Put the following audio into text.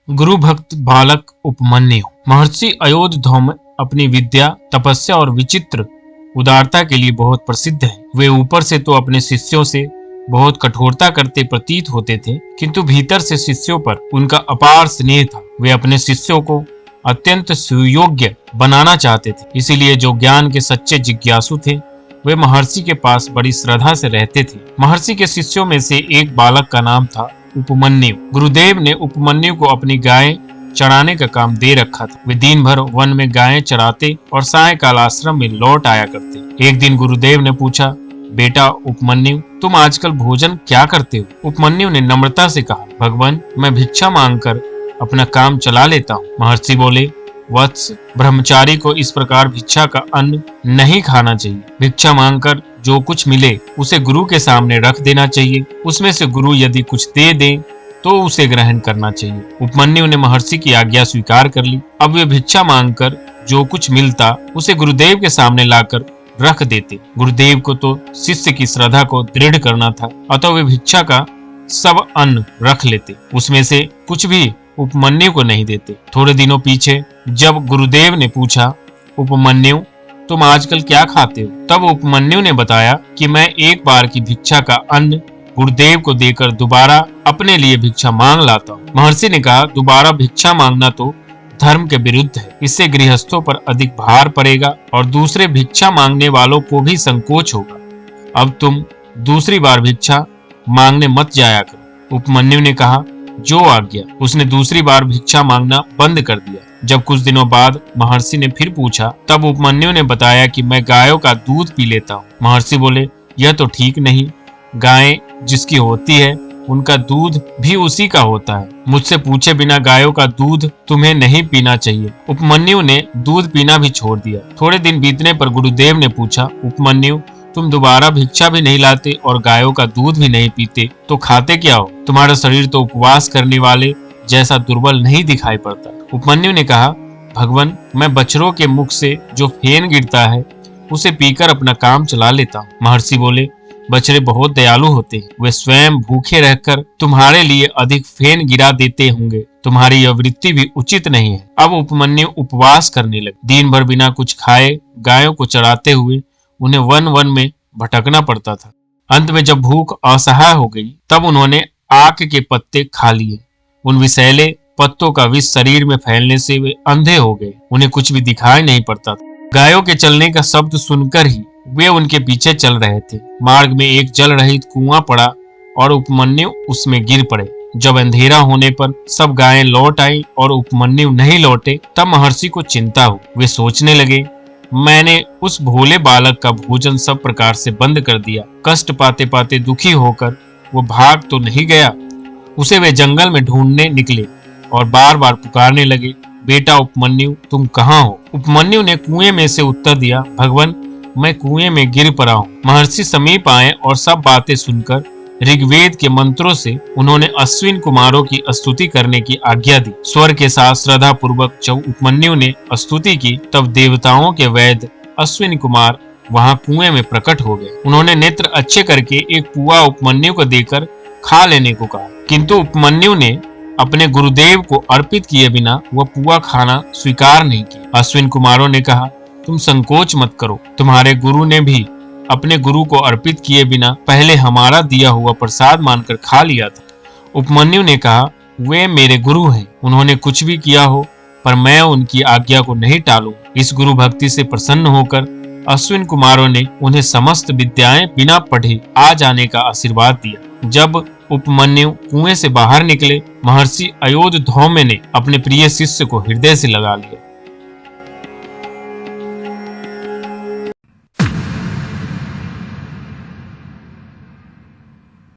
गुरु भक्त बालक उपमन्यु। महर्षि अयोध्या अपनी विद्या, तपस्या और विचित्र उदारता के लिए बहुत प्रसिद्ध है। वे ऊपर से तो अपने शिष्यों से बहुत कठोरता करते प्रतीत होते थे, किंतु भीतर से शिष्यों पर उनका अपार स्नेह था। वे अपने शिष्यों को अत्यंत सुयोग्य बनाना चाहते थे, इसीलिए जो ज्ञान के सच्चे जिज्ञासु थे वे महर्षि के पास बड़ी श्रद्धा से रहते थे। महर्षि के शिष्यों में से एक बालक का नाम था उपमन्यु। गुरुदेव ने उपमन्यु को अपनी गायें चराने का काम दे रखा था। वे दिन भर वन में गायें चराते और सायंकाल आश्रम में लौट आया करते। एक दिन गुरुदेव ने पूछा, बेटा उपमन्यु, तुम आजकल भोजन क्या करते हो? उपमन्यु ने नम्रता से कहा, भगवान, मैं भिक्षा मांगकर अपना काम चला लेता हूँ। महर्षि बोले, वत्स, ब्रह्मचारी को इस प्रकार भिक्षा का अन्न नहीं खाना चाहिए। भिक्षा मांगकर जो कुछ मिले उसे गुरु के सामने रख देना चाहिए। उसमें से गुरु यदि कुछ दे दे तो उसे ग्रहण करना चाहिए। उपमन्यु ने महर्षि की आज्ञा स्वीकार कर ली। अब वे भिक्षा मांगकर जो कुछ मिलता उसे गुरुदेव के सामने लाकर रख देते। गुरुदेव को तो शिष्य की श्रद्धा को दृढ़ करना था, अतः वे भिक्षा का सब अन्न रख लेते, उसमें से कुछ भी उपमन्यु को नहीं देते। थोड़े दिनों पीछे जब गुरुदेव ने पूछा, उपमन्यु, तुम आजकल क्या खाते हो? तब उपमन्यु ने बताया कि मैं एक बार की भिक्षा का अन्न गुरुदेव को देकर दोबारा अपने लिए भिक्षा मांग लाता हूँ। महर्षि ने कहा, दोबारा भिक्षा मांगना तो धर्म के विरुद्ध है। इससे गृहस्थों पर अधिक भार पड़ेगा और दूसरे भिक्षा मांगने वालों को भी संकोच होगा। अब तुम दूसरी बार भिक्षा मांगने मत जाया करो। उपमन्यु ने कहा, जो आज्ञा। उसने दूसरी बार भिक्षा मांगना बंद कर दिया। जब कुछ दिनों बाद महर्षि ने फिर पूछा, तब उपमन्यु ने बताया कि मैं गायों का दूध पी लेता हूँ। महर्षि बोले, यह तो ठीक नहीं। गायें जिसकी होती है उनका दूध भी उसी का होता है। मुझसे पूछे बिना गायों का दूध तुम्हें नहीं पीना चाहिए। उपमन्यु ने दूध पीना भी छोड़ दिया। थोड़े दिन बीतने पर गुरुदेव ने पूछा, उपमन्यु, तुम दोबारा भिक्षा भी नहीं लाते और गायों का दूध भी नहीं पीते, तो खाते क्या हो? तुम्हारा शरीर तो उपवास करने वाले जैसा दुर्बल नहीं दिखाई पड़ता। उपमन्यु ने कहा, भगवान, मैं बछड़ों के मुख से जो फेन गिरता है उसे पीकर अपना काम चला लेता हूँ। महर्षि बोले, बछड़े बहुत दयालु होते हैं। वे स्वयं भूखे रहकर तुम्हारे लिए अधिक फेन गिरा देते होंगे। तुम्हारी यह वृत्ति भी उचित नहीं है। अब उपमन्यु उपवास करने लगे। दिन भर बिना कुछ खाए गायों को चराते हुए उन्हें वन वन में भटकना पड़ता था। अंत में जब भूख असहाय हो गई तब उन्होंने आक के पत्ते खा लिए। उन विषैले पत्तों का विष शरीर में फैलने से वे अंधे हो गए। उन्हें कुछ भी दिखाई नहीं पड़ता था। गायों के चलने का शब्द सुनकर ही वे उनके पीछे चल रहे थे। मार्ग में एक जल रहित कुआं पड़ा और उपमन्यु उसमें गिर पड़े। जब अंधेरा होने पर सब गायें लौट आई और उपमन्यु नहीं लौटे, तब महर्षि को चिंता हुई। वे सोचने लगे, मैंने उस भोले बालक का भोजन सब प्रकार से बंद कर दिया। कष्ट पाते पाते दुखी होकर वो भाग तो नहीं गया। उसे वे जंगल में ढूंढने निकले और बार बार पुकारने लगे, बेटा उपमन्यु, तुम कहाँ हो? उपमन्यु ने कुएं में से उत्तर दिया, भगवान, मैं कुएं में गिर पड़ा हूँ। महर्षि समीप आए और सब बातें सुनकर ऋग्वेद के मंत्रों से उन्होंने अश्विन कुमारों की स्तुति करने की आज्ञा दी। स्वर के साथ श्रद्धा पूर्वक जब उपमन्यु ने स्तुति की तब देवताओं के वैद्य अश्विन कुमार वहां कुएं में प्रकट हो गए। उन्होंने नेत्र अच्छे करके एक पुआ उपमन्यु को देकर खा लेने को कहा, किंतु उपमन्यु ने अपने गुरुदेव को अर्पित किए बिना वह पुआ खाना स्वीकार नहीं किया। अश्विन कुमारों ने कहा, तुम संकोच मत करो। तुम्हारे गुरु ने भी अपने गुरु को अर्पित किए बिना पहले हमारा दिया हुआ प्रसाद मानकर खा लिया था। उपमन्यु ने कहा, वे मेरे गुरु हैं, उन्होंने कुछ भी किया हो पर मैं उनकी आज्ञा को नहीं टालूं। इस गुरु भक्ति से प्रसन्न होकर अश्विन कुमारों ने उन्हें समस्त विद्याएं बिना पढ़े आ जाने का आशीर्वाद दिया। जब उपमन्यु कुएं से बाहर निकले, महर्षि अयोध्या ने अपने प्रिय शिष्य को हृदय से लगा लिया।